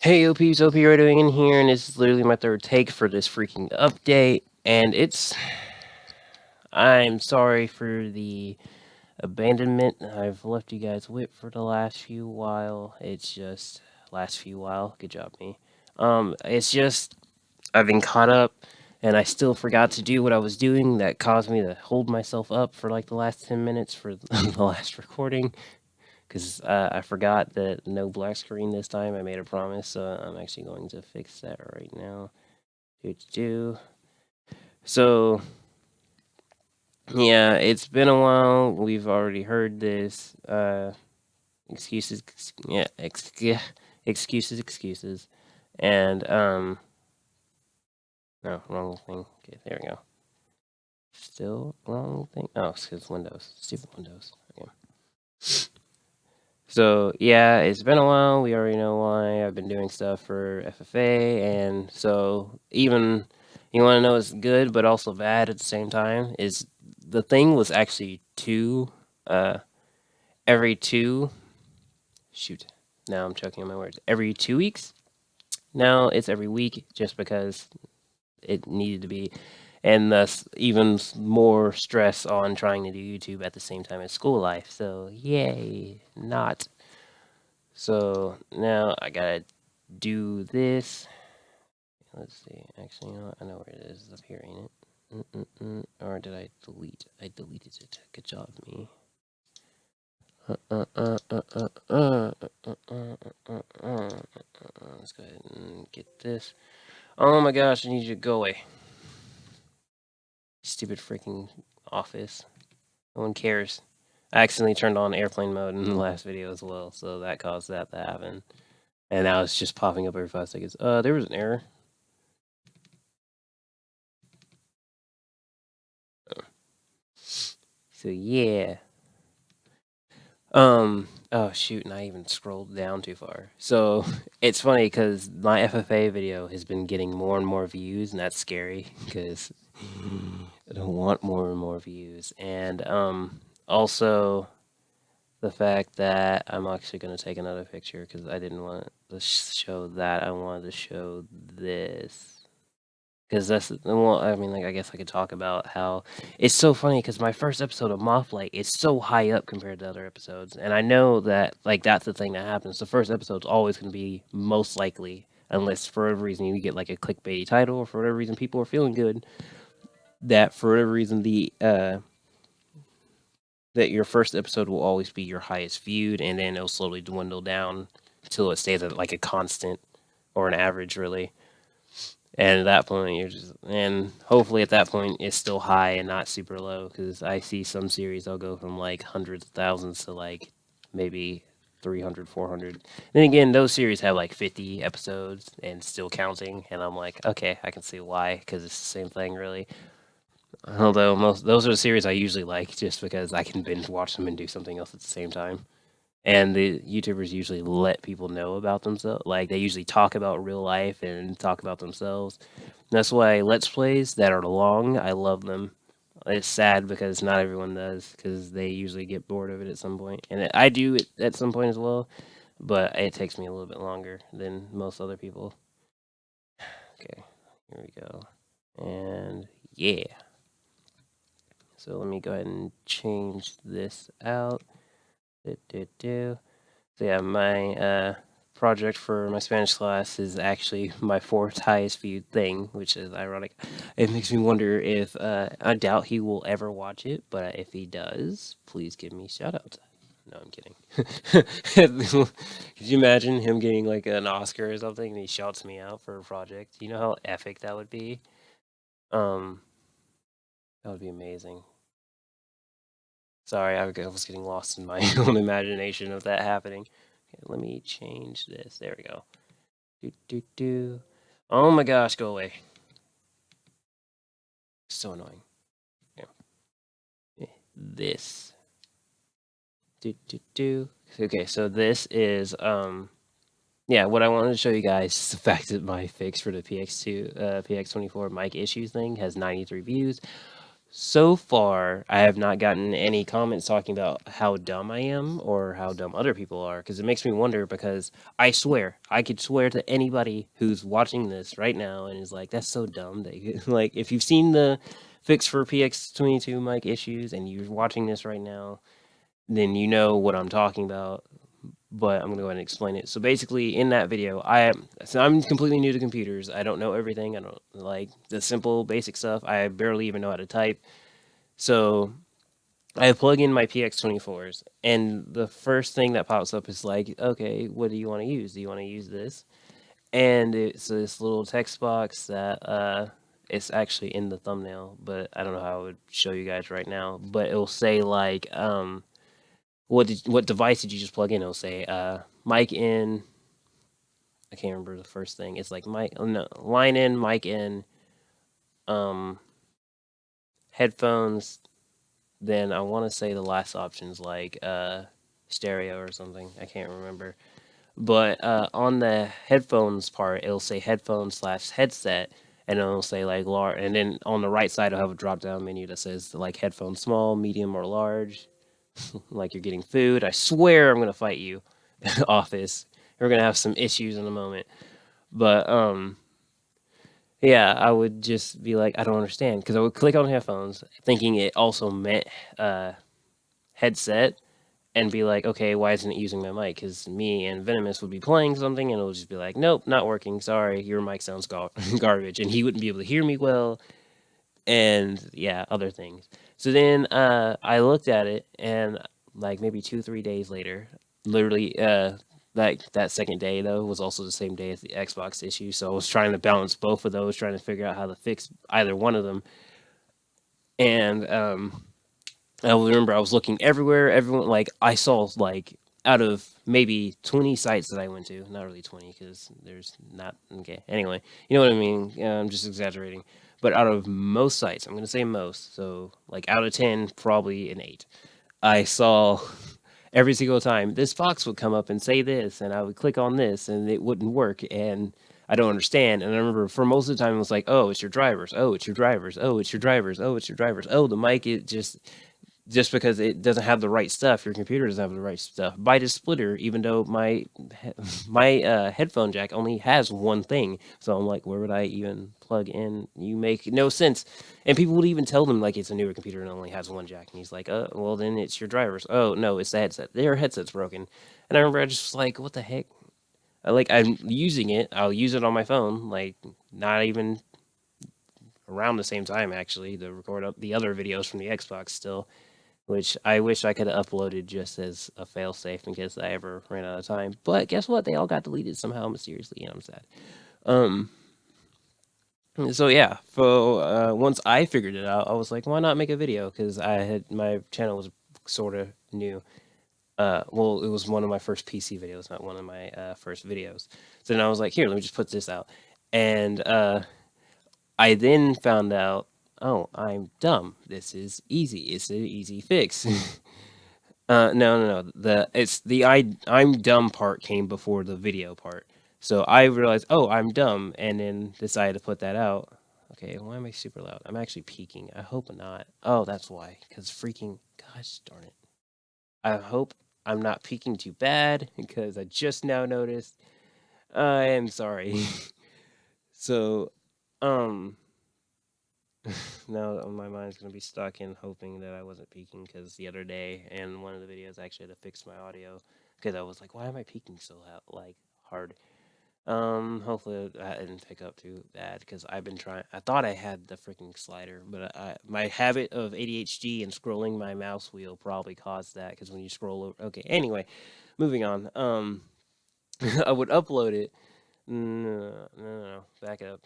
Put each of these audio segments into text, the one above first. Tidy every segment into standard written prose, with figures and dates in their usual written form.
Hey OPs, OP are doing in here, and this is literally my third take for this freaking update. And I'm sorry for the abandonment I've left you guys with for the last few while. Last few while. Good job, me. It's just I've been caught up, and I still forgot to do what I was doing that caused me to hold myself up for like the last 10 minutes for the last recording because I forgot that no black screen this time. I made a promise, so I'm actually going to fix that right now. Do. So, yeah, it's been a while. We've already heard this. Excuses, yeah, excuses. And, no, wrong thing. Okay, there we go. Still wrong thing. Oh, it's Windows. Stupid Windows. Okay. So yeah, it's been a while. We already know why. I've been doing stuff for FFA, and so even you want to know it's good, but also bad at the same time. Is the thing was actually every two. Shoot, now I'm choking on my words. Every 2 weeks. Now it's every week, just because it needed to be, and thus even more stress on trying to do YouTube at the same time as school life. So yay, not. So now I gotta do this. Let's see. Actually, you know what? I know where it is. It's up here, ain't it? Or did I delete? I deleted it. Good job, me. Let's go ahead and get this. Oh my gosh, I need you to go away. Stupid freaking office. No one cares. I accidentally turned on airplane mode in the last video as well, so that caused that to happen. And now it's just popping up every 5 seconds. There was an error. So yeah. Oh shoot, and I even scrolled down too far. So it's funny because my FFA video has been getting more and more views, and that's scary because I don't want more and more views. And also the fact that I'm actually going to take another picture because I didn't want to show that. I wanted to show this. Because well, I mean, like, I guess I could talk about how it's so funny because my first episode of Mothlight is so high up compared to other episodes. And I know that, like, that's the thing that happens. The first episode's always going to be most likely, unless for whatever reason you get, like, a clickbaity title or for whatever reason people are feeling good, that for whatever reason that your first episode will always be your highest viewed, and then it'll slowly dwindle down until it stays at, like, a constant or an average, really. And at that point, and hopefully at that point, it's still high and not super low. Because I see some series, I'll go from like hundreds of thousands to like maybe 300, 400. Then again, those series have like 50 episodes and still counting. And I'm like, okay, I can see why. Because it's the same thing, really. Although those are the series I usually like just because I can binge watch them and do something else at the same time. And the YouTubers usually let people know about themselves. Like, they usually talk about real life and talk about themselves. That's why Let's Plays that are long, I love them. It's sad because not everyone does, because they usually get bored of it at some point. And I do it at some point as well, but it takes me a little bit longer than most other people. Okay, here we go. And yeah. So let me go ahead and change this out. So yeah, my project for my Spanish class is actually my fourth highest viewed thing, which is ironic. It makes me wonder if I doubt he will ever watch it, but if he does, please give me shout outs. No, I'm kidding. Could you imagine him getting like an Oscar or something and he shouts me out for a project? You know how epic that would be? Um, that would be amazing. Sorry, I was getting lost in my own imagination of that happening. Okay, let me change this. There we go. Do. Oh my gosh, go away. So annoying. Yeah. This. Do. Okay, so this is yeah, what I wanted to show you guys is the fact that my fix for the PX24 mic issues thing has 93 views. So far, I have not gotten any comments talking about how dumb I am or how dumb other people are, because it makes me wonder. Because I swear, I could swear to anybody who's watching this right now and is like, "That's so dumb." That like, if you've seen the fix for PX22 mic issues and you're watching this right now, then you know what I'm talking about. But I'm gonna go ahead and explain it. So basically, in that video, I'm completely new to computers. I don't know everything. I don't like the simple basic stuff. I barely even know how to type. So I plug in my PX24s, and the first thing that pops up is like, okay, what do you want to use? Do you want to use this? And it's this little text box that it's actually in the thumbnail, but I don't know how I would show you guys right now. But it'll say like, what device did you just plug in? It'll say mic in. I can't remember the first thing. It's like mic, oh, no, line in, mic in, um, headphones. Then I want to say the last option's like stereo or something. I can't remember. But on the headphones part, it'll say headphones slash headset, and it'll say like large. And then on the right side, it'll have a drop down menu that says like headphone small, medium, or large. Like you're getting food. I swear I'm gonna fight you, office. We're gonna have some issues in a moment. But yeah, I would just be like, I don't understand, because I would click on headphones, thinking it also meant uh, headset, and be like, okay, why isn't it using my mic? Because me and Venomous would be playing something, and it'll just be like, nope, not working. Sorry, your mic sounds garbage, and he wouldn't be able to hear me well, and yeah, other things. So then I looked at it, and like maybe 2 3 days later, literally that second day though was also the same day as the Xbox issue. So I was trying to balance both of those, trying to figure out how to fix either one of them. And I remember I was looking everywhere. Everyone, like, I saw like out of maybe 20 sites that I went to, not really 20 because there's not, okay. Anyway, you know what I mean? I'm just exaggerating. But out of most sites, I'm going to say most. So, like, out of 10, probably an 8. I saw every single time this box would come up and say this, and I would click on this, and it wouldn't work. And I don't understand. And I remember for most of the time, it was like, oh, it's your drivers. Oh, it's your drivers. Oh, it's your drivers. Oh, it's your drivers. Oh, the mic, it just because it doesn't have the right stuff, your computer doesn't have the right stuff. Buy the splitter, even though my headphone jack only has one thing. So I'm like, where would I even plug in? You make no sense. And people would even tell them like it's a newer computer and only has one jack. And he's like, well then it's your drivers. Oh no, it's the headset. Their headset's broken. And I remember I just was like, what the heck? I'm using it. I'll use it on my phone. Like not even around the same time actually to record up the other videos from the Xbox still, which I wish I could have uploaded just as a failsafe in case I ever ran out of time. But guess what? They all got deleted somehow mysteriously, and I'm sad. Um, so yeah, so once I figured it out, I was like, why not make a video? Because my channel was sort of new. Well, it was one of my first PC videos, not one of my first videos. So then I was like, here, let me just put this out, and I then found out, oh, I'm dumb. This is easy. It's an easy fix. No, no, no. I'm dumb part came before the video part. So I realized, oh, I'm dumb, and then decided to put that out. Okay, why am I super loud? I'm actually peaking. I hope not. Oh, that's why. Because freaking, gosh darn it. I hope I'm not peaking too bad because I just now noticed. I am sorry. So, um, now my mind's gonna be stuck in hoping that I wasn't peaking because the other day in one of the videos I actually had to fix my audio because I was like, why am I peaking so like hard? Hopefully I didn't pick up too bad because I've been trying. I thought I had the freaking slider, but my habit of ADHD and scrolling my mouse wheel probably caused that because when you scroll over. Okay, anyway, moving on. I would upload it. No, back up.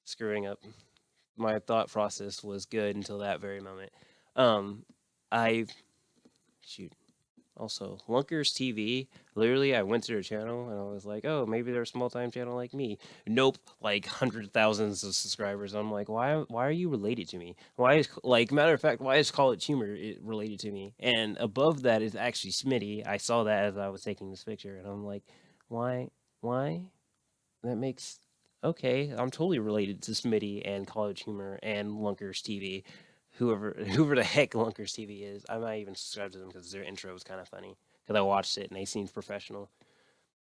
Screwing up. My thought process was good until that very moment. Um, I shoot. Also, Lunkers TV. Literally, I went to their channel and I was like, "Oh, maybe they're a small time channel like me." Nope, like hundred thousands of subscribers. I'm like, "Why are you related to me? Why is like matter of fact, why is College Humor related to me?" And above that is actually Smitty. I saw that as I was taking this picture, and I'm like, "Why? Why? That makes okay. I'm totally related to Smitty and College Humor and Lunkers TV, whoever the heck Lunkers TV is. I might even subscribe to them because their intro was kind of funny. Because I watched it and they seemed professional,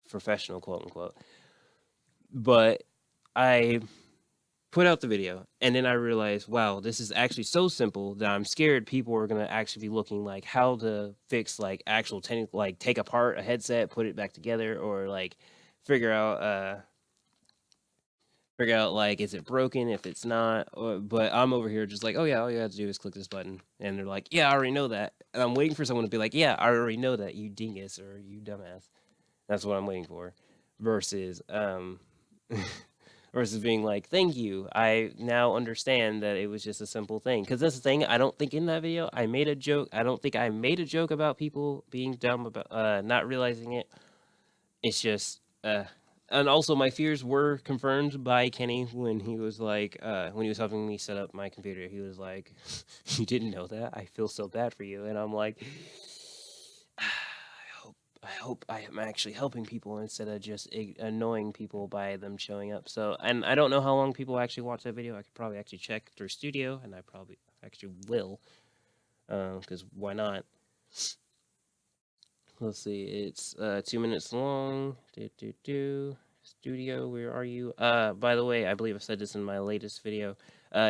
quote unquote. But I put out the video and then I realized, wow, this is actually so simple that I'm scared people are gonna actually be looking like how to fix like actual technical, like take apart a headset, put it back together, or like figure out like is it broken if it's not. But I'm over here just like, oh yeah, all you have to do is click this button, and they're like, yeah, I already know that, and I'm waiting for someone to be like, yeah, I already know that, you dingus or you dumbass. That's what I'm waiting for, versus versus being like, thank you, I now understand that it was just a simple thing. Because that's the thing, I don't think in that video I made a joke. I don't think I made a joke about people being dumb about not realizing it. It's just and also my fears were confirmed by Kenny when he was like when he was helping me set up my computer. He was like, you didn't know that? I feel so bad for you. And I'm like, I hope I am actually helping people instead of just annoying people by them showing up. So, and I don't know how long people actually watch that video. I could probably actually check through Studio, and I probably actually will, because why not? Let's see, it's 2 minutes long. Studio, where are you? By the way, I believe I said this in my latest video.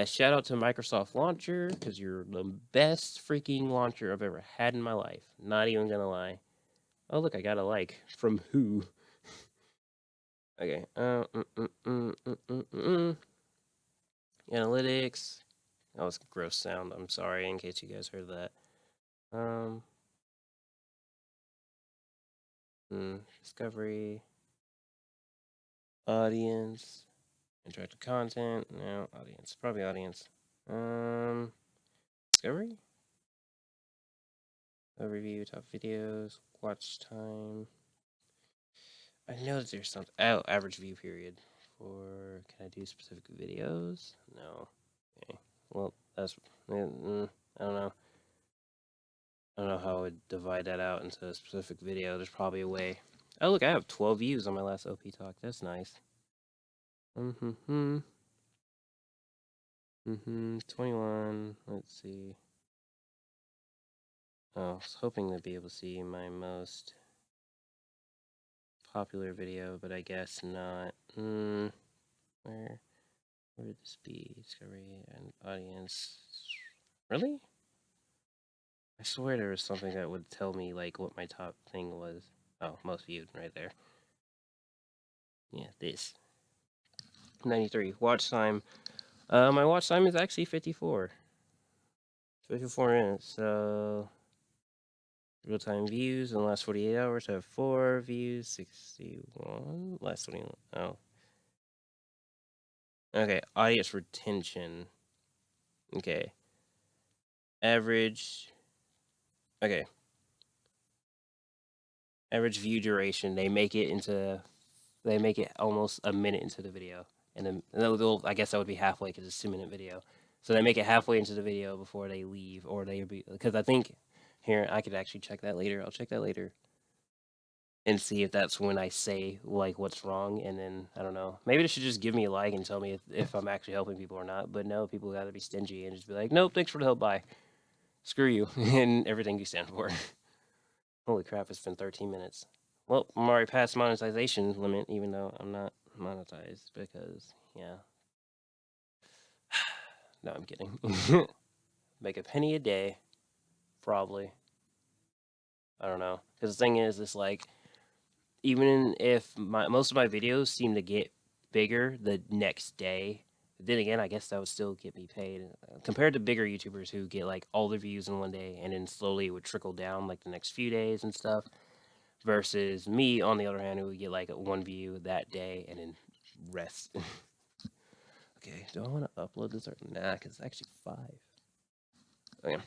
Shout out to Microsoft Launcher, because you're the best freaking launcher I've ever had in my life. Not even gonna lie. Oh, look, I got a like from who? Okay. Analytics. That was gross sound. I'm sorry in case you guys heard that. Discovery. Audience. Interactive content. No, audience. Probably audience. Discovery? Review, top videos, watch time. I know that there's something. Oh, average view period. Can I do specific videos? No. Okay. Well, that's. I don't know. I don't know how I would divide that out into a specific video. There's probably a way. Oh, look, I have 12 views on my last OP talk. That's nice. 21. Let's see. Oh, I was hoping to be able to see my most popular video, but I guess not. Where would this be? Discovery and audience. Really? I swear there was something that would tell me like what my top thing was. Oh, most viewed right there. Yeah, this. 93. Watch time. My watch time is actually 54. 54 minutes. So real time views in the last 48 hours have 4 views, 61. Last 21. Oh. Okay, audience retention. Okay. Average. Okay. Average view duration. They make it almost a minute into the video. And then I guess that would be halfway because it's a 2-minute video. So they make it halfway into the video before they leave, or because I think here I could actually check that later. I'll check that later and see if that's when I say like what's wrong, and then I don't know. Maybe they should just give me a like and tell me if I'm actually helping people or not. But no, people gotta be stingy and just be like, nope, thanks for the help, bye. Screw you and everything you stand for. Holy crap, it's been 13 minutes. Well, I'm already past monetization limit, even though I'm not monetized because, yeah. No, I'm kidding. Make a penny a day, probably. I don't know. Because the thing is, it's like, even if most of my videos seem to get bigger the next day, then again, I guess that would still get me paid. Compared to bigger YouTubers who get like all their views in one day and then slowly it would trickle down like the next few days and stuff. Versus me, on the other hand, who would get like 1 view that day and then rest. Okay, do I want to upload this or nah? Because it's actually 5. Okay.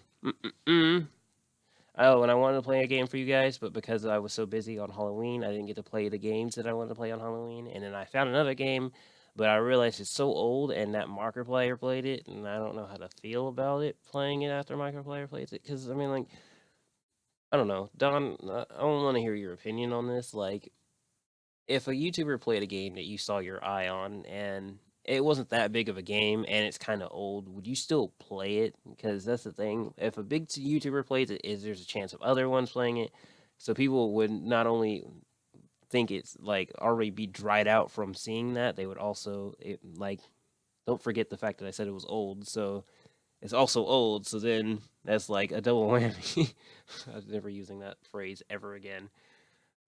Oh, and I wanted to play a game for you guys, but because I was so busy on Halloween, I didn't get to play the games that I wanted to play on Halloween. And then I found another game, but I realized it's so old, and that Markiplier played it, and I don't know how to feel about it playing it after Markiplier plays it. Because I mean, like, I don't know, Don. I want to hear your opinion on this. Like, if a YouTuber played a game that you saw your eye on, and it wasn't that big of a game and it's kind of old, would you still play it? Because that's the thing. If a big YouTuber plays it, is there's a chance of other ones playing it. So people would not only think it's like already be dried out from seeing that, they would also like don't forget the fact that I said it was old. So it's also old. So then that's like a double whammy. I was never using that phrase ever again.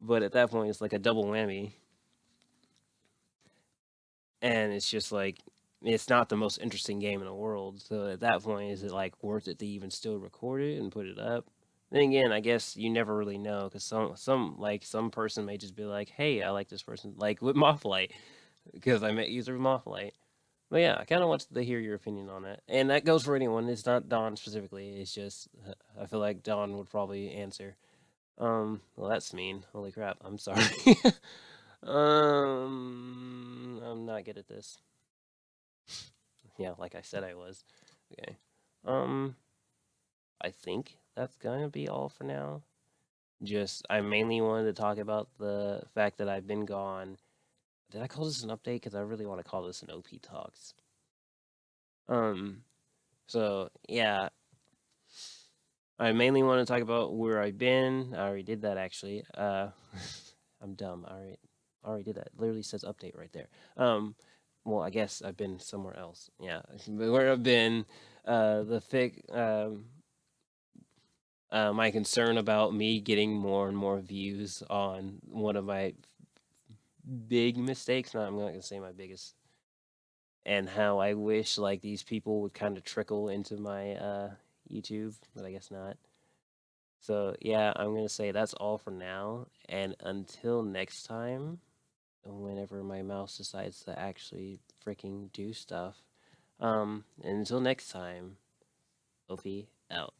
But at that point, it's like a double whammy, and it's just like it's not the most interesting game in the world. So at that point, is it like worth it to even still record it and put it up? Then again, I guess you never really know because some person may just be like, "Hey, I like this person," like with Mothlight, because I met you through Mothlight. But yeah, I kind of wanted to hear your opinion on that, and that goes for anyone. It's not Don specifically. It's just I feel like Don would probably answer. Well, that's mean. Holy crap! I'm sorry. I'm not good at this. Yeah, like I said, I was. Okay. Um, I think that's gonna be all for now. Just I mainly wanted to talk about the fact that I've been gone. Did I call this an update? Because I really want to call this an OP Talks. Um, so yeah, I mainly want to talk about where I've been. I already did that actually. I'm dumb. I already did that. It literally says update right there. Well, I guess I've been somewhere else. Yeah, where I've been, the fic, my concern about me getting more and more views on one of my big mistakes. No, I'm not gonna say my biggest, and how I wish like these people would kind of trickle into my YouTube, but I guess not. So yeah, I'm gonna say that's all for now, and until next time, whenever my mouse decides to actually freaking do stuff. And until next time, OP out.